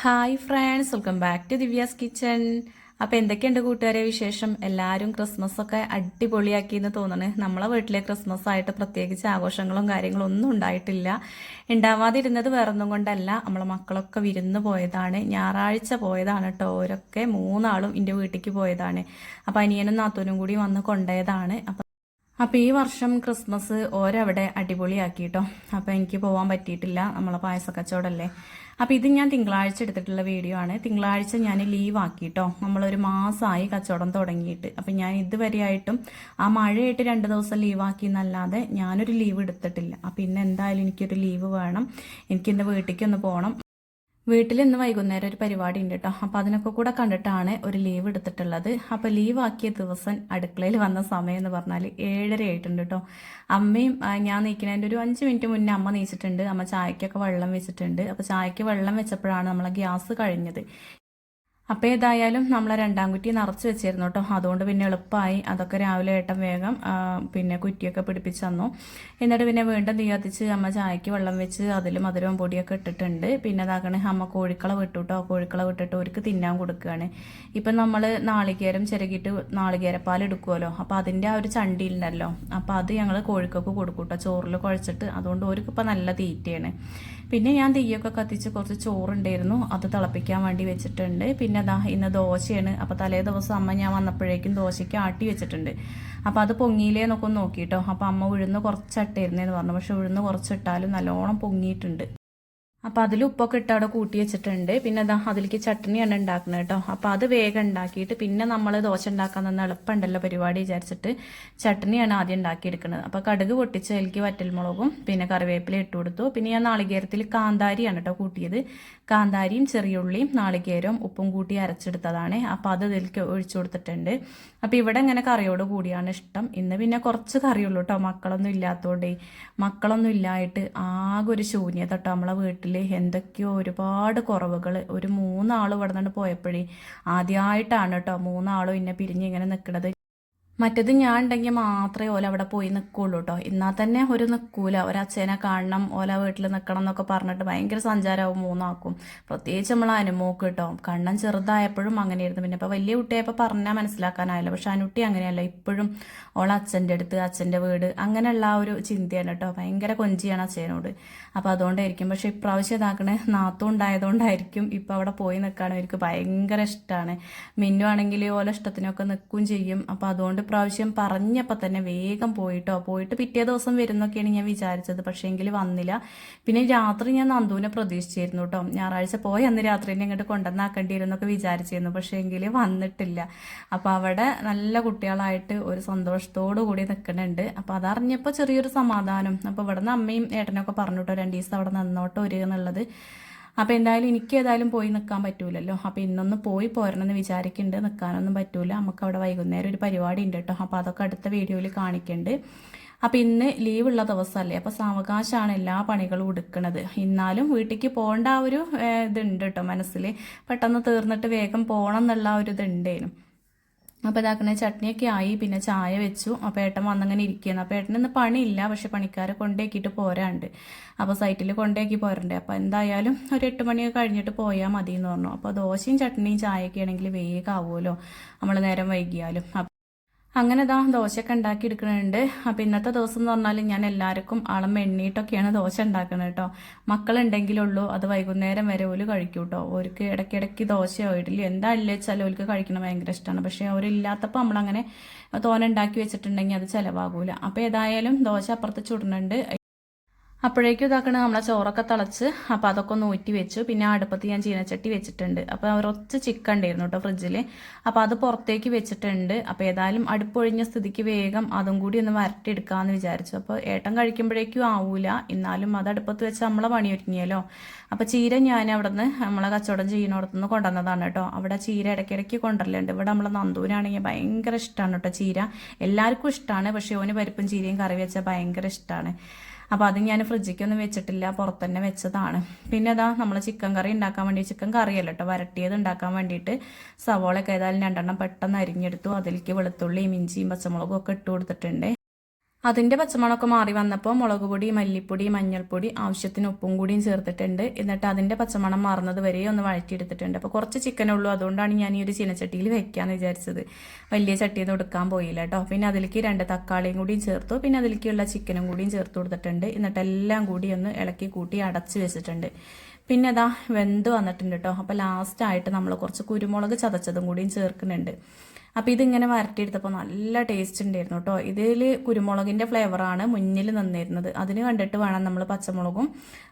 Hi friends, welcome back to Divya's kitchen. അപ്പോൾ എന്തൊക്കെയുണ്ട് കൂട്ടുകാരെ വിശേഷം? എല്ലാവരും ക്രിസ്മസ് ഒക്കെ അടിപൊളിയാക്കി എന്ന് തോന്നുന്നു. നമ്മളെ വീട്ടിലെ ക്രിസ്മസ് ആയിട്ട് പ്രത്യേകിച്ച് ആഘോഷങ്ങളും കാര്യങ്ങളും ഒന്നും ഉണ്ടായിട്ടില്ല. ഉണ്ടാവാതിരുന്നത് വേറൊന്നും കൊണ്ടല്ല, നമ്മളെ മക്കളൊക്കെ വിരുന്ന് പോയതാണ്. ഞായറാഴ്ച പോയതാണ് കേട്ടോ. ഓരൊക്കെ മൂന്നാളും എൻ്റെ വീട്ടിലേക്ക് പോയതാണ്. അപ്പോൾ അനിയനും നാത്തൂനും കൂടി വന്ന് കൊണ്ടുപോയതാണ്. അപ്പോൾ ഈ വർഷം ക്രിസ്മസ് ഓരവിടെ അടിപൊളിയാക്കി കേട്ടോ. അപ്പോൾ എനിക്ക് പോകാൻ പറ്റിയിട്ടില്ല, നമ്മളെ പായസ കച്ചവടമല്ലേ. അപ്പോൾ ഇത് ഞാൻ തിങ്കളാഴ്ച എടുത്തിട്ടുള്ള വീഡിയോ ആണ്. തിങ്കളാഴ്ച ഞാൻ ലീവ് ആക്കി കേട്ടോ. നമ്മളൊരു മാസമായി കച്ചവടം തുടങ്ങിയിട്ട്. അപ്പം ഞാൻ ഇതുവരെയായിട്ടും ആ മഴയായിട്ട് 2 ദിവസം ലീവാക്കി എന്നല്ലാതെ ഞാനൊരു ലീവ് എടുത്തിട്ടില്ല. അപ്പം ഇന്ന് എന്തായാലും എനിക്കൊരു ലീവ് വേണം. എനിക്കിന്ന് വീട്ടിലേക്ക് ഒന്ന് പോകണം. വീട്ടിൽ ഇന്ന് വൈകുന്നേരം ഒരു പരിപാടി ഉണ്ട് കേട്ടോ. അപ്പം അതിനൊക്കെ കൂടെ കണ്ടിട്ടാണ് ഒരു ലീവ് എടുത്തിട്ടുള്ളത്. അപ്പം ലീവ് ആക്കിയ ദിവസം അടുക്കളയിൽ വന്ന സമയം എന്ന് പറഞ്ഞാൽ 7:30 ആയിട്ടുണ്ട് കേട്ടോ. അമ്മയും ഞാൻ നീക്കുന്നതിൻ്റെ ഒരു 5 മിനിറ്റ് മുന്നേ അമ്മ നീച്ചിട്ടുണ്ട്. അമ്മ ചായക്കൊക്കെ വെള്ളം വെച്ചിട്ടുണ്ട്. അപ്പോൾ ചായക്ക് വെള്ളം വെച്ചപ്പോഴാണ് നമ്മളെ ഗ്യാസ് കഴിഞ്ഞത്. അപ്പോൾ ഏതായാലും നമ്മളെ 2ാം കുറ്റി നിറച്ച് വെച്ചിരുന്നു കേട്ടോ. അതുകൊണ്ട് പിന്നെ എളുപ്പമായി. അതൊക്കെ രാവിലെ ഏട്ടൻ വേഗം പിന്നെ കുറ്റിയൊക്കെ പിടിപ്പിച്ച് തന്നു. എന്നിട്ട് പിന്നെ വീണ്ടും തീ കത്തിച്ച് അമ്മ ചായക്ക് വെള്ളം വെച്ച് അതിൽ മധുരവും പൊടിയൊക്കെ ഇട്ടിട്ടുണ്ട്. പിന്നെ അതാക്കണേ അമ്മ കോഴിക്കള വിട്ടു കേട്ടോ. കോഴിക്കള വിട്ടിട്ട് അവർക്ക് തിന്നാൻ കൊടുക്കുകയാണ്. ഇപ്പം നമ്മൾ നാളികേരം ചിരകിയിട്ട് നാളികേരപ്പാൽ എടുക്കുമല്ലോ. അപ്പോൾ അതിൻ്റെ ആ ഒരു ചണ്ടി ഉണ്ടല്ലോ, അപ്പോൾ അത് ഞങ്ങൾ കോഴിക്കൊക്കെ കൊടുക്കും കേട്ടോ, ചോറിൽ കുഴച്ചിട്ട്. അതുകൊണ്ട് അവർക്കിപ്പോൾ നല്ല തീറ്റയാണ്. പിന്നെ ഞാൻ തീയൊക്കെ കത്തിച്ച് കുറച്ച് ചോറുണ്ടായിരുന്നു, അത് തിളപ്പിക്കാൻ വേണ്ടി വെച്ചിട്ടുണ്ട്. പിന്നെ ഇന്ന് ദോശയാണ്. അപ്പോൾ തലേ ദിവസം അമ്മ ഞാൻ വന്നപ്പോഴേക്കും ദോശയ്ക്ക് ആട്ടി വെച്ചിട്ടുണ്ട്. അപ്പോൾ അത് പൊങ്ങിയില്ലേ എന്നൊക്കെ നോക്കിയിട്ടോ. അപ്പോൾ അമ്മ ഉഴുന്ന് കുറച്ചിട്ടായിരുന്നേന്ന് പറഞ്ഞു. പക്ഷെ ഉഴുന്ന് കുറച്ചിട്ടാലും നല്ലോണം പൊങ്ങിയിട്ടുണ്ട്. അപ്പോൾ അതിൽ ഉപ്പൊക്കെ ഇട്ട് അവിടെ കൂട്ടി വെച്ചിട്ടുണ്ട്. പിന്നെ അതിലേക്ക് ചട്നിയാണ് ഉണ്ടാക്കുന്നത് കേട്ടോ. അപ്പോൾ അത് വേഗം ഉണ്ടാക്കിയിട്ട് പിന്നെ നമ്മൾ ദോശ ഉണ്ടാക്കാൻ തന്നെ എളുപ്പമുണ്ടല്ലോ പരിപാടി വിചാരിച്ചിട്ട് ചട്നിയാണ് ആദ്യം ഉണ്ടാക്കിയെടുക്കുന്നത്. അപ്പോൾ കടുക് പൊട്ടിച്ച് അതിലേക്ക് വറ്റൽമുളകും പിന്നെ കറിവേപ്പില ഇട്ട് കൊടുത്തു. പിന്നെ ഞാൻ നാളികേരത്തിൽ കാന്താരിയാണ് കേട്ടോ കൂട്ടിയത്. കാന്താരിയും ചെറിയുള്ളിയും നാളികേരവും ഉപ്പും കൂട്ടി അരച്ചെടുത്തതാണ്. അപ്പോൾ അത് ഇതിലേക്ക് ഒഴിച്ചു കൊടുത്തിട്ടുണ്ട്. അപ്പോൾ ഇവിടെ ഇങ്ങനെ കറിയോട് കൂടിയാണ് ഇഷ്ടം. ഇന്ന് പിന്നെ കുറച്ച് കറിയുള്ളൂ കേട്ടോ, മക്കളൊന്നും ഇല്ലാത്തതുകൊണ്ടേ. മക്കളൊന്നും ഇല്ലായിട്ട് ആകെ ഒരു ശൂന്യത കേട്ടോ നമ്മളെ വീട്ടിൽ. എന്തൊക്കെയോ ഒരുപാട് കുറവുകൾ. ഒരു 3 ആൾ ഇവിടെ നിന്ന് പോയപ്പോഴേ ആദ്യമായിട്ടാണ് കേട്ടോ 3 ആളും ഇന്നെ പിരിഞ്ഞ് ഇങ്ങനെ നിൽക്കുന്നത്. മറ്റത് ഞാൻ ഉണ്ടെങ്കിൽ മാത്രമേ ഓല അവിടെ പോയി നിൽക്കുള്ളൂ കേട്ടോ. എന്നാൽ തന്നെ ഒരു നിൽക്കൂല. ഒരച്ഛനെ കാണണം, ഓല വീട്ടിൽ നിൽക്കണം എന്നൊക്കെ പറഞ്ഞിട്ട് ഭയങ്കര സഞ്ചാരമാവും 3 ആക്കും. പ്രത്യേകിച്ച് നമ്മൾ അനുമോക്ക് കേട്ടോ. കണ്ണൻ ചെറുതായപ്പോഴും അങ്ങനെയായിരുന്നു. പിന്നെ ഇപ്പോൾ വലിയ കുട്ടിയായപ്പോൾ പറഞ്ഞാൽ മനസ്സിലാക്കാനായല്ലോ. പക്ഷെ അനുട്ടി അങ്ങനെയല്ല. ഇപ്പോഴും ഓള അച്ഛൻ്റെ അടുത്ത്, അച്ഛൻ്റെ വീട്, അങ്ങനെയുള്ള ആ ഒരു ചിന്തയാണ് കേട്ടോ. ഭയങ്കര കൊഞ്ചിയാണ് അച്ഛനോട്. അപ്പോൾ അതുകൊണ്ടായിരിക്കും. പക്ഷെ ഇപ്രാവശ്യം ഇതാക്കണേ നാത്തും ഉണ്ടായതുകൊണ്ടായിരിക്കും ഇപ്പം അവിടെ പോയി നിൽക്കാൻ അവർക്ക് ഭയങ്കര ഇഷ്ടമാണ്. മിന്നു ആണെങ്കിൽ ഓല ഇഷ്ടത്തിനൊക്കെ നിൽക്കുകയും ചെയ്യും. അപ്പോൾ അതുകൊണ്ട് പ്രാവശ്യം പറഞ്ഞപ്പോൾ തന്നെ വേഗം പോയിട്ട് പിറ്റേ ദിവസം വരുന്നൊക്കെയാണ് ഞാൻ വിചാരിച്ചത്. പക്ഷേ എങ്കിൽ വന്നില്ല. പിന്നെ രാത്രി ഞാൻ നന്ദുവിനെ പ്രതീക്ഷിച്ചിരുന്നു കേട്ടോ. ഞായറാഴ്ച പോയി അന്ന് രാത്രി തന്നെ ഇങ്ങോട്ട് കൊണ്ടുവന്നാക്കേണ്ടിയിരുന്നൊക്കെ വിചാരിച്ചിരുന്നു. പക്ഷേ എങ്കിൽ വന്നിട്ടില്ല. അപ്പോൾ അവിടെ നല്ല കുട്ടികളായിട്ട് ഒരു സന്തോഷത്തോടു കൂടി നിൽക്കുന്നുണ്ട്. അപ്പോൾ അതറിഞ്ഞപ്പോൾ ചെറിയൊരു സമാധാനം. അപ്പോൾ ഇവിടെ നിന്ന് അമ്മയും ഏട്ടനൊക്കെ പറഞ്ഞു കേട്ടോ 2 ദിവസം അവിടെ നിന്നോട്ട് വരിക എന്നുള്ളത്. അപ്പോൾ എന്തായാലും എനിക്ക് ഏതായാലും പോയി നിൽക്കാൻ പറ്റൂലല്ലോ. അപ്പോൾ ഇന്നൊന്ന് പോയി പോരണമെന്ന് വിചാരിക്കുന്നുണ്ട്. നിൽക്കാനൊന്നും പറ്റൂല. നമുക്ക് അവിടെ വൈകുന്നേരം ഒരു പരിപാടി ഉണ്ട് കേട്ടോ. അപ്പോൾ അതൊക്കെ അടുത്ത വീഡിയോയിൽ കാണിക്കുന്നുണ്ട്. അപ്പോൾ ഇന്ന് ലീവുള്ള ദിവസമല്ലേ, അപ്പോൾ സാവകാശമാണ് എല്ലാ പണികളും എടുക്കുന്നത്. എന്നാലും വീട്ടിലേക്ക് പോകേണ്ട ആ ഒരു ഇതുണ്ട് കേട്ടോ മനസ്സിൽ. പെട്ടെന്ന് തീർന്നിട്ട് വേഗം പോകണം എന്നുള്ള ഒരു ഇതുണ്ടേനും. അപ്പോൾ ഇതാക്കണ ചട്നിയൊക്കെ ആയി. പിന്നെ ചായ വെച്ചു. അപ്പോൾ ഏട്ടൻ വന്നങ്ങനെ ഇരിക്കുകയാണ്. അപ്പോൾ ഏട്ടനൊന്ന് പണിയില്ല, പക്ഷെ പണിക്കാരെ കൊണ്ടേക്കിയിട്ട് പോരാണ്ട്. അപ്പോൾ സൈറ്റിൽ കൊണ്ടേക്കി പോരണ്ടേ. അപ്പോൾ എന്തായാലും ഒരു 8 മണിയൊക്കെ കഴിഞ്ഞിട്ട് പോയാൽ മതി എന്ന് പറഞ്ഞു. അപ്പോൾ ദോശയും ചട്നിയും ചായയൊക്കെ ആണെങ്കിൽ വേഗം ആവുമല്ലോ നമ്മൾ നേരം വൈകിയാലും. അങ്ങനെ ദോശയൊക്കെ ഉണ്ടാക്കി എടുക്കുന്നുണ്ട്. അപ്പോൾ ഇന്നത്തെ ദിവസം എന്ന് പറഞ്ഞാൽ ഞാൻ എല്ലാവർക്കും അളം എണ്ണീട്ടൊക്കെയാണ് ദോശ ഉണ്ടാക്കുന്നത് കേട്ടോ. മക്കളുണ്ടെങ്കിലുള്ളൂ അത് വൈകുന്നേരം വരെ ഓല് കഴിക്കും കേട്ടോ. ഓർക്ക് ഇടയ്ക്കിടയ്ക്ക് ദോശയോ ഇഡ്ഡലിയോ എന്താ ഇല്ല വെച്ചാൽ ഓർക്ക് കഴിക്കണം ഭയങ്കര ഇഷ്ടമാണ്. പക്ഷേ അവരില്ലാത്തപ്പോൾ നമ്മളങ്ങനെ തോനെ ഉണ്ടാക്കി വെച്ചിട്ടുണ്ടെങ്കിൽ അത് ചിലവാകൂല. അപ്പോൾ ഏതായാലും ദോശ അപ്പുറത്ത് ചുടുന്നുണ്ട്. അപ്പോഴേക്കും ഇതാക്കണ നമ്മളെ ചോറൊക്കെ തിളച്ച്. അപ്പോൾ അതൊക്കെ ഒന്ന് ഊറ്റി വെച്ചു. പിന്നെ അടുപ്പത്ത് ഞാൻ ചീനച്ചട്ടി വെച്ചിട്ടുണ്ട്. അപ്പോൾ കുറച്ച് ചിക്കൻ ഉണ്ടായിരുന്നു കേട്ടോ ഫ്രിഡ്ജിൽ. അപ്പോൾ അത് പുറത്തേക്ക് വെച്ചിട്ടുണ്ട്. അപ്പോൾ ഏതായാലും അടുപ്പൊഴിഞ്ഞ സ്ഥിതിക്ക് വേഗം അതും കൂടി ഒന്ന് വരട്ടിയെടുക്കാമെന്ന് വിചാരിച്ചു. അപ്പോൾ ഏട്ടൻ കഴിക്കുമ്പോഴേക്കും ആവൂല. എന്നാലും അത് അടുപ്പത്ത് വെച്ച് നമ്മളെ പണി ഒരുങ്ങിയല്ലോ. അപ്പോൾ ചീര ഞാൻ അവിടെ നിന്ന് നമ്മളെ കച്ചവടം ചെയ്യുന്നിടത്തുനിന്ന് കൊണ്ടുവന്നതാണ് കേട്ടോ. അവിടെ ചീര ഇടയ്ക്കിടയ്ക്ക് കൊണ്ടുവരലുണ്ട്. ഇവിടെ നമ്മളെ നന്ദൂനാണെങ്കിൽ ഭയങ്കര ഇഷ്ടമാണ് കേട്ടോ ചീര. എല്ലാവർക്കും ഇഷ്ടമാണ്. പക്ഷേ ഓന് പരിപ്പും ചീരയും കറി വെച്ചാൽ ഭയങ്കര ഇഷ്ടമാണ്. അപ്പോൾ അത് ഞാൻ ഫ്രിഡ്ജിക്കൊന്നും വെച്ചിട്ടില്ല, പുറത്ത് തന്നെ വെച്ചതാണ്. പിന്നെ നമ്മൾ ചിക്കൻ കറി ഉണ്ടാക്കാൻ വേണ്ടി, ചിക്കൻ കറിയല്ല കേട്ടോ വരട്ടിയത് ഉണ്ടാക്കാൻ വേണ്ടിയിട്ട് സവോളയൊക്കെ ഏതായാലും 2 പെട്ടെന്ന് അരിഞ്ഞെടുത്തു. അതിലേക്ക് വെളുത്തുള്ളിയും ഇഞ്ചിയും പച്ചമുളകും ഒക്കെ ഇട്ട് കൊടുത്തിട്ടുണ്ട്. അതിൻ്റെ പച്ചമണമൊക്കെ മാറി വന്നപ്പോൾ മുളക് പൊടി, മല്ലിപ്പൊടി, മഞ്ഞൾപ്പൊടി, ആവശ്യത്തിന് ഉപ്പും കൂടിയും ചേർത്തിട്ടുണ്ട്. എന്നിട്ട് അതിൻ്റെ പച്ചമണം മാറുന്നത് വരെ ഒന്ന് വഴറ്റിയെടുത്തിട്ടുണ്ട്. അപ്പോൾ കുറച്ച് ചിക്കനുള്ളൂ, അതുകൊണ്ടാണ് ഞാൻ ഈ ഒരു ചീനച്ചട്ടിയിൽ വെക്കാമെന്ന് വിചാരിച്ചത്. വലിയ ചട്ടിയൊന്നും എടുക്കാൻ പോയില്ല കേട്ടോ. പിന്നെ അതിലേക്ക് 2 തക്കാളിയും കൂടിയും ചേർത്തു. പിന്നെ അതിലേക്കുള്ള ചിക്കനും കൂടിയും ചേർത്ത് കൊടുത്തിട്ടുണ്ട്. എന്നിട്ട് എല്ലാം കൂടി ഒന്ന് ഇളക്കി കൂട്ടി അടച്ച് വെച്ചിട്ടുണ്ട്. പിന്നെ അതാ വെന്ത് വന്നിട്ടുണ്ട് കേട്ടോ. അപ്പോൾ ലാസ്റ്റായിട്ട് നമ്മൾ കുറച്ച് കുരുമുളക് ചതച്ചതും കൂടിയും ചേർക്കുന്നുണ്ട്. അപ്പോൾ ഇതിങ്ങനെ വരട്ടിയെടുത്തപ്പോൾ നല്ല ടേസ്റ്റ് ഉണ്ടായിരുന്നു കേട്ടോ. ഇതിൽ കുരുമുളകിൻ്റെ ഫ്ലേവറാണ് മുന്നിൽ നിന്നിരുന്നത്. അതിന് കണ്ടിട്ട് വേണം നമ്മൾ പച്ചമുളകും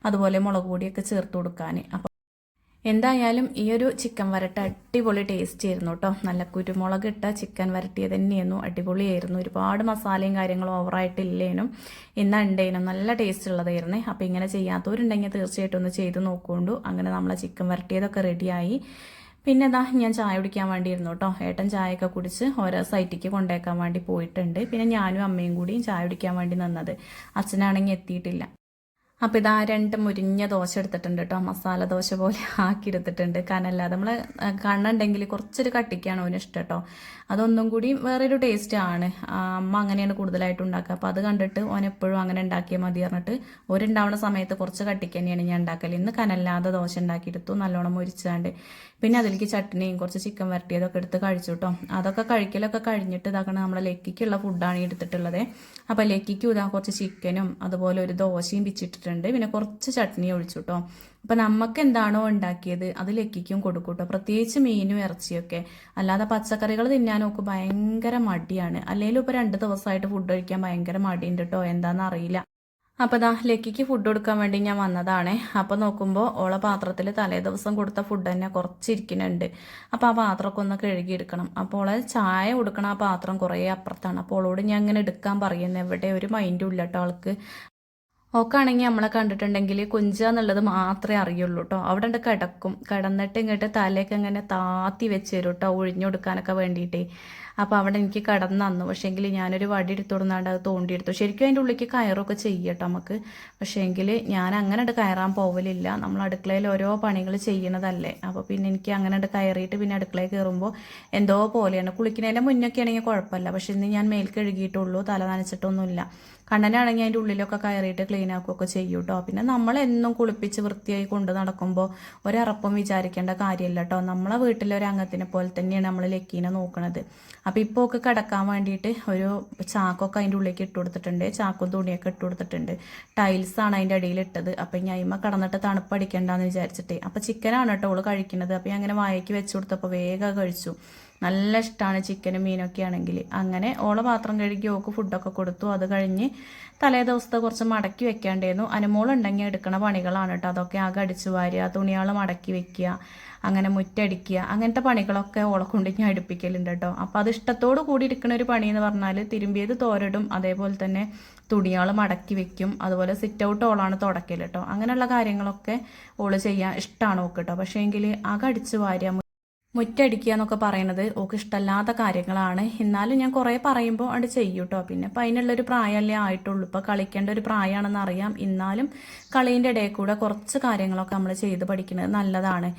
അതുപോലെ മുളക് പൊടിയൊക്കെ ചേർത്ത് കൊടുക്കാൻ. അപ്പോൾ എന്തായാലും ഈ ഒരു ചിക്കൻ വരട്ട് അടിപൊളി ടേസ്റ്റ് ആയിരുന്നു കേട്ടോ. നല്ല കുരുമുളക് ഇട്ട ചിക്കൻ വരട്ടിയത് തന്നെയായിരുന്നു, അടിപൊളിയായിരുന്നു. ഒരുപാട് മസാലയും കാര്യങ്ങളും ഓവറായിട്ടില്ലേനും ഇന്നുണ്ടേനും നല്ല ടേസ്റ്റ് ഉള്ളതായിരുന്നേ. അപ്പോൾ ഇങ്ങനെ ചെയ്യാത്തവരുണ്ടെങ്കിൽ തീർച്ചയായിട്ടും ഒന്ന് ചെയ്ത് നോക്കുകൊണ്ടു. അങ്ങനെ നമ്മളെ ചിക്കൻ വരട്ടിയതൊക്കെ റെഡിയായി. പിന്നെ ഇതാ ഞാൻ ചായ കുടിക്കാൻ വേണ്ടിയിരുന്നു കേട്ടോ. ഏട്ടൻ ചായയൊക്കെ കുടിച്ച് ഓരോ സൈറ്റിക്ക് കൊണ്ടുപോകാൻ വേണ്ടി പോയിട്ടുണ്ട്. പിന്നെ ഞാനും അമ്മയും കൂടിയും ചായ കുടിക്കാൻ വേണ്ടി നിന്നത്. അച്ഛനാണെങ്കിൽ എത്തിയിട്ടില്ല. അപ്പോൾ ഇതാ 2 മുരിഞ്ഞ ദോശ എടുത്തിട്ടുണ്ട് കേട്ടോ. മസാല ദോശ പോലെ ആക്കി എടുത്തിട്ടുണ്ട്. കനല്ലാതെ നമ്മൾ കണ്ണുണ്ടെങ്കിൽ കുറച്ചൊരു കട്ടിക്കാണ് അവന് ഇഷ്ടം കേട്ടോ. അതൊന്നും കൂടി വേറൊരു ടേസ്റ്റാണ്. അമ്മ അങ്ങനെയാണ് കൂടുതലായിട്ട് ഉണ്ടാക്കുക. അപ്പോൾ അത് കണ്ടിട്ട് ഓൻ എപ്പോഴും അങ്ങനെ ഉണ്ടാക്കിയാൽ മതി പറഞ്ഞിട്ട് ഒരുണ്ടാവുന്ന സമയത്ത് കുറച്ച് കട്ടിക്ക് തന്നെയാണ് ഞാൻ ഉണ്ടാക്കൽ. ഇന്ന് കനല്ലാതെ ദോശ ഉണ്ടാക്കിയെടുത്തു, നല്ലോണം മുരിച്ചാണ്ട്. പിന്നെ അതിലേക്ക് ചട്നിയും കുറച്ച് ചിക്കൻ വരട്ടിയതൊക്കെ എടുത്ത് കഴിച്ചു കേട്ടോ. അതൊക്കെ കഴിക്കലൊക്കെ കഴിഞ്ഞിട്ട് ഇതാക്കണം നമ്മളെ ലക്കിക്കുള്ള ഫുഡാണ് എടുത്തിട്ടുള്ളത്. അപ്പോൾ ലക്കിക്കും ഇതാ കുറച്ച് ചിക്കനും അതുപോലെ ഒരു ദോശയും പിച്ചിട്ടിട്ടുണ്ട്. പിന്നെ കുറച്ച് ചട്നി ഒഴിച്ചു കേട്ടോ. അപ്പം നമുക്ക് എന്താണോ ഉണ്ടാക്കിയത് അത് ലക്കിക്കും കൊടുക്കും കേട്ടോ. പ്രത്യേകിച്ച് മീനും ഇറച്ചിയൊക്കെ. അല്ലാതെ പച്ചക്കറികൾ തിന്നാനൊക്കെ ഭയങ്കര മടിയാണ്. അല്ലെങ്കിലും ഇപ്പോൾ 2 ദിവസമായിട്ട് ഫുഡ് കഴിക്കാൻ ഭയങ്കര മടിയുണ്ട് കേട്ടോ. എന്താണെന്ന് അറിയില്ല. അപ്പോൾ ദാ ലക്കിക്ക് ഫുഡ് കൊടുക്കാൻ വേണ്ടി ഞാൻ വന്നതാണേ. അപ്പോൾ നോക്കുമ്പോൾ ഓളെ പാത്രത്തിൽ തലേ ദിവസം കൊടുത്ത ഫുഡ് തന്നെ കുറച്ചിരിക്കുന്നുണ്ട്. അപ്പോൾ ആ പാത്രമൊക്കെ ഒന്ന് കഴുകിയെടുക്കണം. അപ്പോൾ ഓളെ ചായ കൊടുക്കണം ആ പാത്രം കുറേ അപ്പുറത്താണ്. അപ്പോൾ ഓളോട് ഞാൻ ഇങ്ങനെ എടുക്കാൻ പറയുന്നത്, എവിടെ ഒരു മൈൻഡും ഇല്ല കേട്ടോ ആൾക്ക്. ഓക്കാണെങ്കിൽ നമ്മളെ കണ്ടിട്ടുണ്ടെങ്കിൽ കുഞ്ച എന്നുള്ളത് മാത്രമേ അറിയുള്ളൂ കേട്ടോ. അവിടെ ഉണ്ട് കിടക്കും, കിടന്നിട്ട് ഇങ്ങോട്ട് തലയൊക്കെ ഇങ്ങനെ താത്തി വെച്ച് തരും കേട്ടോ, ഒഴിഞ്ഞൊടുക്കാനൊക്കെ വേണ്ടിയിട്ടേ. അപ്പോൾ അവിടെ എനിക്ക് കിടന്നു തന്നു. പക്ഷേങ്കിൽ ഞാനൊരു വടി എടുത്തു കൊടുന്നാണ്ട് അത് തോണ്ടിയെടുത്തു. ശരിക്കും അതിൻ്റെ ഉള്ളിലേക്ക് കയറൊക്കെ ചെയ്യട്ടോ നമുക്ക്. പക്ഷേങ്കിൽ ഞാൻ അങ്ങനെ കയറാൻ പോവലില്ല. നമ്മൾ അടുക്കളയിൽ ഓരോ പണികൾ ചെയ്യണതല്ലേ. അപ്പോൾ പിന്നെ എനിക്ക് അങ്ങനെ കയറിയിട്ട് പിന്നെ അടുക്കളയിൽ കയറുമ്പോൾ എന്തോ പോലെയാണ്. കുളിക്കുന്നതിൻ്റെ മുന്നൊക്കെ ആണെങ്കിൽ കുഴപ്പമില്ല. പക്ഷെ ഇന്ന് ഞാൻ മേൽ കഴുകിയിട്ടുള്ളൂ, തല നനച്ചിട്ടൊന്നുമില്ല. കണ്ണനാണെങ്കിൽ അതിൻ്റെ ഉള്ളിലൊക്കെ കയറിയിട്ട് ക്ലീൻ ആക്കുകയൊക്കെ ചെയ്യും കേട്ടോ. പിന്നെ നമ്മളെന്നും കുളിപ്പിച്ച് വൃത്തിയായി കൊണ്ട് നടക്കുമ്പോൾ ഒരറപ്പം വിചാരിക്കേണ്ട കാര്യമില്ല കേട്ടോ. നമ്മളെ വീട്ടിലെ ഒരു അംഗത്തിനെ പോലെ തന്നെയാണ് നമ്മൾ ലക്കീനെ നോക്കണത്. അപ്പോൾ ഇപ്പോൾ ഒക്കെ കിടക്കാൻ വേണ്ടിയിട്ട് ഒരു ചാക്കൊക്കെ അതിൻ്റെ ഉള്ളിലേക്ക് ഇട്ട് കൊടുത്തിട്ടുണ്ട്. ചാക്കും തുണിയൊക്കെ ഇട്ട് കൊടുത്തിട്ടുണ്ട്. ടൈൽസാണ് അതിൻ്റെ അടിയിൽ ഇട്ടത്. അപ്പം ഞാൻ അയിമ കിടന്നിട്ട് തണുപ്പടിക്കണ്ടെന്ന് വിചാരിച്ചിട്ടേ. അപ്പോൾ ചിക്കനാണ് കേട്ടോ അവൾ കഴിക്കുന്നത്. അപ്പോൾ ഞാൻ അങ്ങനെ വായയ്ക്ക് വെച്ച് കൊടുത്തപ്പോൾ വേഗം കഴിച്ചു. നല്ല ഇഷ്ടമാണ് ചിക്കനും മീനൊക്കെ ആണെങ്കിൽ. അങ്ങനെ ഓളെ പാത്രം കഴുകി ഓക്ക് ഫുഡൊക്കെ കൊടുത്തു. അത് കഴിഞ്ഞ് തലേ ദിവസത്തെ കുറച്ച് മടക്കി വെക്കാണ്ടായിരുന്നു. അനുമോളുണ്ടെങ്കിൽ എടുക്കണ പണികളാണ് കേട്ടോ. അതൊക്കെ ആകെ അടിച്ചു വാരുക, തുണികൾ മടക്കി വെക്കുക, അങ്ങനെ മുറ്റടിക്കുക, അങ്ങനത്തെ പണികളൊക്കെ ഓളെ കൊണ്ട് ഞാൻ അടുപ്പിക്കലുണ്ട് കേട്ടോ. അപ്പോൾ അത് ഇഷ്ടത്തോട് കൂടി ഇരിക്കുന്ന ഒരു പണി എന്ന് പറഞ്ഞാൽ തിരുമ്പിയത് തോരടും, അതേപോലെ തന്നെ തുണികൾ മടക്കി വെക്കും, അതുപോലെ സിറ്റ് ഔട്ട് ഓളാണ് തുടക്കൽ കേട്ടോ. അങ്ങനെയുള്ള കാര്യങ്ങളൊക്കെ ഓള് ചെയ്യാൻ ഇഷ്ടമാണ് ഓക്ക് കേട്ടോ. പക്ഷേ എങ്കിൽ ആകെ അടിച്ചു വാരുക, മുറ്റടിക്കുക എന്നൊക്കെ പറയുന്നത് ഓക്ക് ഇഷ്ടമല്ലാത്ത കാര്യങ്ങളാണ്. എന്നാലും ഞാൻ കുറേ പറയുമ്പോൾ അത് ചെയ്യും കേട്ടോ. പിന്നെ ഇപ്പം അതിനുള്ളൊരു പ്രായമല്ലേ ആയിട്ടുള്ളൂ. ഇപ്പോൾ കളിക്കേണ്ട ഒരു പ്രായമാണെന്ന് അറിയാം. എന്നാലും കളീൻ്റെ ഇടയിൽ കൂടെ കുറച്ച് കാര്യങ്ങളൊക്കെ നമ്മൾ ചെയ്ത് പഠിക്കുന്നത് നല്ലതാണ്.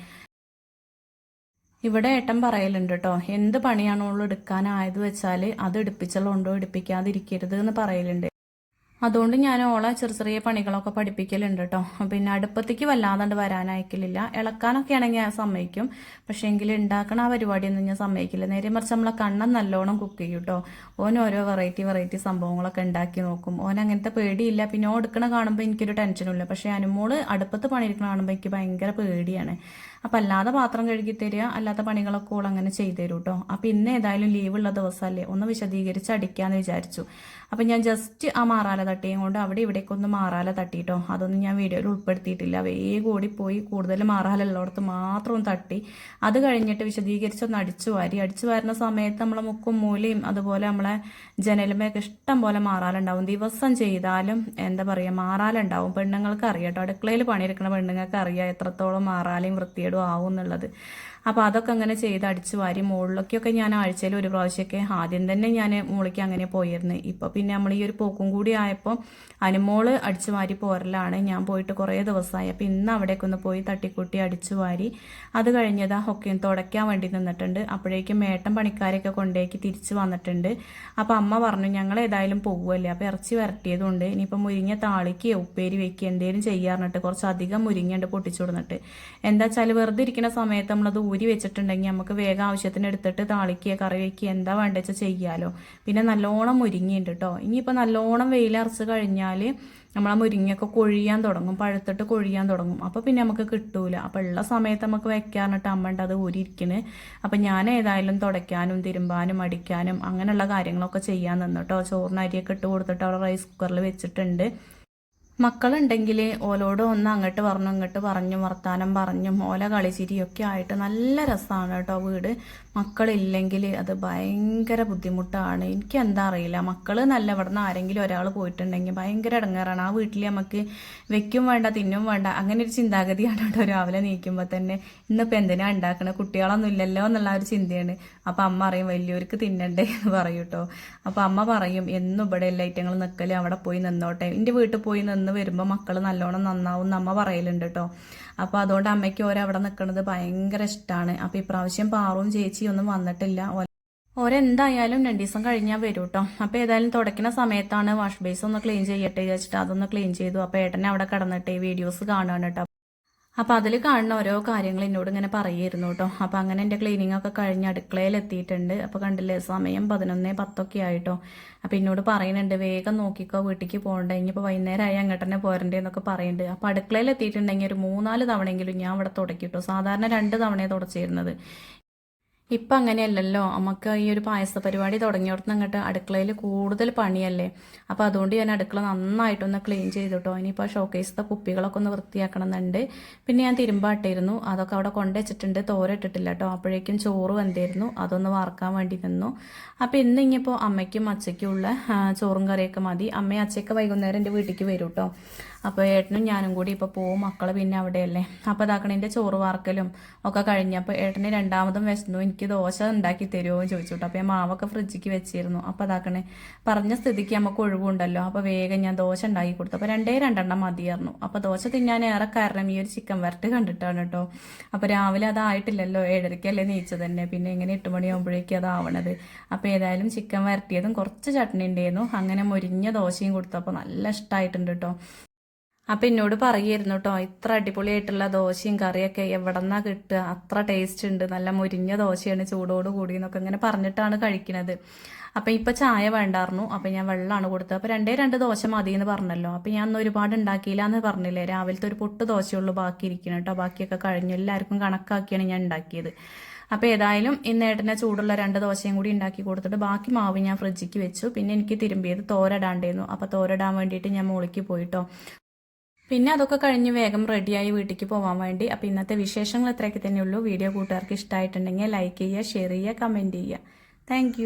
ഇവിടെ ഏട്ടൻ പറയലുണ്ട് കേട്ടോ, എന്ത് പണിയാണോ എടുക്കാനായത് വെച്ചാൽ അത് എടുപ്പിച്ചുള്ളതുകൊണ്ടോ എടുപ്പിക്കാതിരിക്കരുത് എന്ന് പറയലുണ്ട്. അതുകൊണ്ട് ഞാൻ ഓളെ ചെറിയ പണികളൊക്കെ പഠിപ്പിക്കലുണ്ട് കേട്ടോ. പിന്നെ അടുപ്പത്തേക്ക് വല്ലാതെ വരാനയക്കലില്ല. ഇളക്കാനൊക്കെ ആണെങ്കിൽ സമ്മതിക്കും. പക്ഷേ എങ്കിൽ ഉണ്ടാക്കണ ആ പരിപാടിയൊന്നും ഞാൻ സമ്മതിക്കില്ല. നേരെ മറിച്ച് നമ്മളെ കണ്ണൻ നല്ലോണം കുക്ക് ചെയ്യും കേട്ടോ. ഓൻ ഓരോ വെറൈറ്റി സംഭവങ്ങളൊക്കെ ഉണ്ടാക്കി നോക്കും. ഓൻ അങ്ങനത്തെ പേടിയില്ല. പിന്നെ ഓ എടുക്കണ കാണുമ്പോൾ എനിക്കൊരു ടെൻഷനില്ല. പക്ഷേ അനുമോള് അടുപ്പത്ത് പണിയെടുക്കണ കാണുമ്പോൾ എനിക്ക് ഭയങ്കര പേടിയാണ്. അപ്പം അല്ലാതെ പാത്രം കഴുകി തരിക, അല്ലാത്ത പണികളൊക്കെ ഓൾ അങ്ങനെ ചെയ്തു തരും കേട്ടോ. അപ്പം ഇന്ന് ഏതായാലും ലീവുള്ള ദിവസമല്ലേ, ഒന്ന് വിശദീകരിച്ച് അടിക്കാമെന്ന് വിചാരിച്ചു. അപ്പം ഞാൻ ജസ്റ്റ് ആ മാറാല തട്ടിയും കൊണ്ട് അവിടെ ഇവിടേക്ക് ഒന്ന് മാറാല തട്ടിട്ടോ. അതൊന്നും ഞാൻ വീഡിയോയിൽ ഉൾപ്പെടുത്തിയിട്ടില്ല. വേഗം ഓടിപ്പോയി കൂടുതൽ മാറാല ഉള്ളിടത്ത് മാത്രം ഒന്ന് തട്ടി. അത് കഴിഞ്ഞിട്ട് വിശദീകരിച്ചൊന്ന് അടിച്ചു വരുന്ന സമയത്ത് നമ്മളെ മുക്കും മൂലയും അതുപോലെ നമ്മളെ ജനലുമൊക്കെ ഇഷ്ടം പോലെ മാറാലുണ്ടാവും. ദിവസം ചെയ്താലും എന്താ പറയുക മാറാലുണ്ടാവും. പെണ്ണുങ്ങൾക്ക് അറിയാം കേട്ടോ. അടുക്കളയിൽ പണിയെടുക്കുന്ന പെണ്ണുങ്ങൾക്ക് അറിയാം എത്രത്തോളം മാറാലയും വൃത്തിയും വൃത്തികേടും ആവും എന്നുള്ളത്. അപ്പോൾ അതൊക്കെ അങ്ങനെ ചെയ്ത് അടിച്ചു വാരി മുകളിലേക്കൊക്കെ ഞാൻ ആഴ്ചയിൽ ഒരു പ്രാവശ്യമൊക്കെ ആദ്യം തന്നെ ഞാൻ മുകളിലേക്ക് അങ്ങനെ പോയിരുന്നു. ഇപ്പോൾ പിന്നെ നമ്മൾ ഈ ഒരു പോക്കും കൂടി ആയപ്പോൾ അനുമോള് അടിച്ചു വാരി പോരലാണ്. ഞാൻ പോയിട്ട് കുറേ ദിവസമായി. അപ്പോൾ ഇന്ന് അവിടേക്ക് ഒന്ന് പോയി തട്ടിക്കൂട്ടി അടിച്ചു വാരി അത് കഴിഞ്ഞതാ ഒക്കെ തുടയ്ക്കാൻ വേണ്ടി നിന്നിട്ടുണ്ട്. അപ്പോഴേക്കും മേട്ടൻ പണിക്കാരൊക്കെ കൊണ്ടേക്ക് തിരിച്ചു വന്നിട്ടുണ്ട്. അപ്പോൾ അമ്മ പറഞ്ഞു ഞങ്ങൾ ഏതായാലും പോകുമല്ലേ, അപ്പോൾ ഇറച്ചി വരട്ടിയതുകൊണ്ട് ഇനിയിപ്പോൾ മുരിങ്ങ താളിക്ക് ഉപ്പേരി വെക്കുക എന്തെങ്കിലും ചെയ്യാറിട്ട് കുറച്ചധികം മുരിങ്ങയുണ്ട് പൊട്ടിച്ചു കൊടുത്തിട്ട്. എന്താ വെച്ചാൽ വെറുതെ ഇരിക്കുന്ന സമയത്ത് നമ്മളത് ഊരി വെച്ചിട്ടുണ്ടെങ്കിൽ നമുക്ക് വേഗം ആവശ്യത്തിന് എടുത്തിട്ട് താളിക്കുക കറി വയ്ക്കുക എന്താ വേണ്ട വെച്ചാൽ ചെയ്യാലോ. പിന്നെ നല്ലോണം മുരിങ്ങയുണ്ട് കേട്ടോ. ഇനിയിപ്പോൾ നല്ലോണം വെയിലറച്ച് കഴിഞ്ഞാൽ നമ്മളെ മുരിങ്ങയൊക്കെ കൊഴിയാൻ തുടങ്ങും, പഴുത്തിട്ട് കൊഴിയാൻ തുടങ്ങും. അപ്പോൾ പിന്നെ നമുക്ക് കിട്ടൂല. അപ്പോൾ ഉള്ള സമയത്ത് നമുക്ക് വെക്കാനിട്ട് അമ്മ ഉണ്ട് അത് ഊരിയിരിക്കുന്നത്. അപ്പം ഞാൻ ഏതായാലും തുടയ്ക്കാനും തിരുമ്പാനും അടിക്കാനും അങ്ങനെയുള്ള കാര്യങ്ങളൊക്കെ ചെയ്യാൻ നിന്നിട്ടോ. ചോറിന് അരിയൊക്കെ ഇട്ട് കൊടുത്തിട്ട് അവിടെ റൈസ് കുക്കറിൽ വെച്ചിട്ടുണ്ട്. മക്കളുണ്ടെങ്കിൽ ഓലോട് ഒന്ന് അങ്ങോട്ട് പറഞ്ഞു ഇങ്ങോട്ട് പറഞ്ഞും വർത്താനം പറഞ്ഞും ഓല കളിച്ചിരിയൊക്കെ ആയിട്ട് നല്ല രസമാണ് കേട്ടോ വീട്. മക്കളില്ലെങ്കിൽ അത് ഭയങ്കര ബുദ്ധിമുട്ടാണ്. എനിക്ക് എന്താ അറിയില്ല, മക്കൾ നല്ല ഇവിടെ നിന്ന് ആരെങ്കിലും ഒരാൾ പോയിട്ടുണ്ടെങ്കിൽ ഭയങ്കര ഇടങ്ങേറാണ്. ആ വീട്ടിൽ നമുക്ക് വെക്കും വേണ്ട തിന്നും വേണ്ട അങ്ങനെ ഒരു ചിന്താഗതിയാണ് കേട്ടോ. രാവിലെ നീക്കുമ്പോൾ തന്നെ ഇന്നിപ്പോൾ എന്തിനാ ഉണ്ടാക്കണത്, കുട്ടികളൊന്നും ഇല്ലല്ലോ എന്നുള്ള ഒരു ചിന്തയാണ്. അപ്പം അമ്മ അറിയും വലിയവർക്ക് തിന്നണ്ടേ എന്ന് പറയും കേട്ടോ. അപ്പം അമ്മ പറയും എന്നും ഇവിടെ എല്ലാ ഐറ്റങ്ങൾ നിൽക്കല് അവിടെ പോയി നിന്നോട്ടെ, എൻ്റെ വീട്ടിൽ പോയി നിന്ന് വരുമ്പോൾ മക്കൾ നല്ലോണം നന്നാവും എന്ന് അമ്മ പറയലുണ്ട് കേട്ടോ. അപ്പോൾ അതുകൊണ്ട് അമ്മയ്ക്ക് ഓരവിടെ നിൽക്കുന്നത് ഭയങ്കര ഇഷ്ടമാണ്. അപ്പോൾ ഇപ്രാവശ്യം പാറും ചേച്ചിയും ഒന്നും വന്നിട്ടില്ല. ഓരെന്തായാലും 2 ദിവസം കഴിഞ്ഞാൽ വരും കേട്ടോ. അപ്പോൾ ഏതായാലും തുടയ്ക്കുന്ന സമയത്താണ് വാഷ് ബേസ് ഒന്ന് ക്ലീൻ ചെയ്യട്ടെ വിചാരിച്ചിട്ട് അതൊന്ന് ക്ലീൻ ചെയ്തു. അപ്പോൾ ഏട്ടനെ അവിടെ കിടന്നിട്ട് വീഡിയോസ് കാണുകയാണ് കേട്ടോ. അപ്പോൾ അതിൽ കാണുന്ന ഓരോ കാര്യങ്ങൾ എന്നോട് ഇങ്ങനെ പറയുമായിരുന്നു കേട്ടോ. അപ്പോൾ അങ്ങനെ എൻ്റെ ക്ലീനിങ് ഒക്കെ കഴിഞ്ഞ് അടുക്കളയിൽ എത്തിയിട്ടുണ്ട്. അപ്പോൾ കണ്ടില്ലേ സമയം 11:10 ആയിട്ടോ. അപ്പോൾ എന്നോട് പറയുന്നുണ്ട് വേഗം നോക്കിക്കോ വീട്ടിലേക്ക് പോകണ്ടേ, ഇനിയിപ്പോൾ വൈകുന്നേരമായി അങ്ങോട്ട് തന്നെ പോരണ്ടേ എന്നൊക്കെ പറയുന്നുണ്ട്. അപ്പോൾ അടുക്കളയിൽ എത്തിയിട്ടുണ്ടെങ്കിൽ ഒരു 3-4 തവണയെങ്കിലും ഞാൻ അവിടെ തുടക്കിട്ടോ. സാധാരണ 2 തവണയാണ് തുടച്ചിരുന്നത്. ഇപ്പം അങ്ങനെയല്ലല്ലോ, നമുക്ക് ഈ ഒരു പായസ പരിപാടി തുടങ്ങിയോടത്ത് അങ്ങോട്ട് അടുക്കളയിൽ കൂടുതൽ പണിയല്ലേ. അപ്പോൾ അതുകൊണ്ട് ഞാൻ അടുക്കള നന്നായിട്ടൊന്ന് ക്ലീൻ ചെയ്തിട്ടോ. ഇനിയിപ്പോൾ ഷോക്കേസത്തെ കുപ്പികളൊക്കെ ഒന്ന് വൃത്തിയാക്കണം എന്നുണ്ട്. പിന്നെ ഞാൻ തിരുമ്പാട്ടിരുന്നു, അതൊക്കെ അവിടെ കൊണ്ടുവച്ചിട്ടുണ്ട്, തോരയിട്ടിട്ടില്ല കേട്ടോ. അപ്പോഴേക്കും ചോറ് വന്നിരുന്നു, അതൊന്ന് വറക്കാൻ വേണ്ടി നിന്നു. അപ്പോൾ ഇന്ന് ഇനിയിപ്പോൾ അമ്മയ്ക്കും അച്ഛയ്ക്കും ഉള്ള ചോറും കറിയൊക്കെ മതി. അമ്മയും അച്ഛയൊക്കെ വൈകുന്നേരം എൻ്റെ വീട്ടിലേക്ക് വരും കേട്ടോ. അപ്പോൾ ഏട്ടനും ഞാനും കൂടി ഇപ്പോൾ പോവും, മക്കൾ പിന്നെ അവിടെയല്ലേ. അപ്പോൾ അതാക്കണേൻ്റെ ചോറ് വാർക്കലും ഒക്കെ കഴിഞ്ഞപ്പോൾ ഏട്ടന് രണ്ടാമതും വിശന്നു, എനിക്ക് ദോശ ഉണ്ടാക്കി തരുമോ എന്ന് ചോദിച്ചു കേട്ടോ. അപ്പോൾ ഞാൻ മാവൊക്കെ ഫ്രിഡ്ജിക്ക് വെച്ചിരുന്നു. അപ്പോൾ അതാക്കണേ പറഞ്ഞ സ്ഥിതിക്ക് നമുക്ക് ഒഴിവുണ്ടല്ലോ, അപ്പോൾ വേഗം ഞാൻ ദോശ ഉണ്ടാക്കി കൊടുത്തു. അപ്പോൾ 2 മതിയായിരുന്നു. അപ്പോൾ ദോശ തിന്നാൻ ഏറെ കാരണം ഈ ഒരു ചിക്കൻ വരട്ട് കണ്ടിട്ടാണ് കേട്ടോ. അപ്പോൾ രാവിലെ അതായിട്ടില്ലല്ലോ, 7:30 നീച്ചത് തന്നെ, പിന്നെ ഇങ്ങനെ 8 മണിയാകുമ്പോഴേക്കും അതാവണത്. അപ്പോൾ ഏതായാലും ചിക്കൻ വരട്ടിയതും കുറച്ച് ചട്നി ഉണ്ടായിരുന്നു, അങ്ങനെ മുരിഞ്ഞ ദോശയും കൊടുത്തു. അപ്പോൾ നല്ല ഇഷ്ടമായിട്ടുണ്ട് കേട്ടോ. അപ്പം എന്നോട് പറയായിരുന്നു കേട്ടോ, ഇത്ര അടിപൊളിയായിട്ടുള്ള ദോശയും കറിയൊക്കെ എവിടെന്നാ കിട്ടുക, അത്ര ടേസ്റ്റ് ഉണ്ട്, നല്ല മുരിഞ്ഞ ദോശയാണ് ചൂടോട് കൂടി എന്നൊക്കെ ഇങ്ങനെ പറഞ്ഞിട്ടാണ് കഴിക്കുന്നത്. അപ്പം ഇപ്പം ചായ വേണ്ടായിരുന്നു, അപ്പം ഞാൻ വെള്ളമാണ് കൊടുത്തത്. അപ്പോൾ 2 ദോശ മതി എന്ന് പറഞ്ഞല്ലോ. അപ്പം ഞാൻ ഒന്നും ഒരുപാട് ഉണ്ടാക്കിയില്ല എന്ന് പറഞ്ഞില്ലേ, രാവിലത്തെ ഒരു പൊട്ട് ദോശയുള്ളൂ ബാക്കി ഇരിക്കണം കേട്ടോ. ബാക്കിയൊക്കെ കഴിഞ്ഞു, എല്ലാവർക്കും കണക്കാക്കിയാണ് ഞാൻ ഉണ്ടാക്കിയത്. അപ്പോൾ ഏതായാലും ഇന്ന് ഏട്ടനെ ചൂടുള്ള 2 ദോശയും കൂടി ഉണ്ടാക്കി കൊടുത്തിട്ട് ബാക്കി മാവ് ഞാൻ ഫ്രിഡ്ജിക്ക് വെച്ചു. പിന്നെ എനിക്ക് തിരുമ്പിയത് തോരടാണ്ടായിരുന്നു. അപ്പോൾ തോരടാൻ വേണ്ടിയിട്ട് ഞാൻ മുകളിലേക്ക് പോയിട്ടോ. പിന്നെ അതൊക്കെ കഴിഞ്ഞ് വേഗം റെഡിയായി വീട്ടിലേക്ക് പോകാൻ വേണ്ടി. അപ്പോൾ ഇന്നത്തെ വിശേഷങ്ങൾ ഇത്രയൊക്കെ തന്നെയുള്ളൂ. വീഡിയോ കൂട്ടുകാർക്ക് ഇഷ്ടമായിട്ടുണ്ടെങ്കിൽ ലൈക്ക് ചെയ്യുക, ഷെയർ ചെയ്യുക, കമൻറ്റ് ചെയ്യുക. താങ്ക്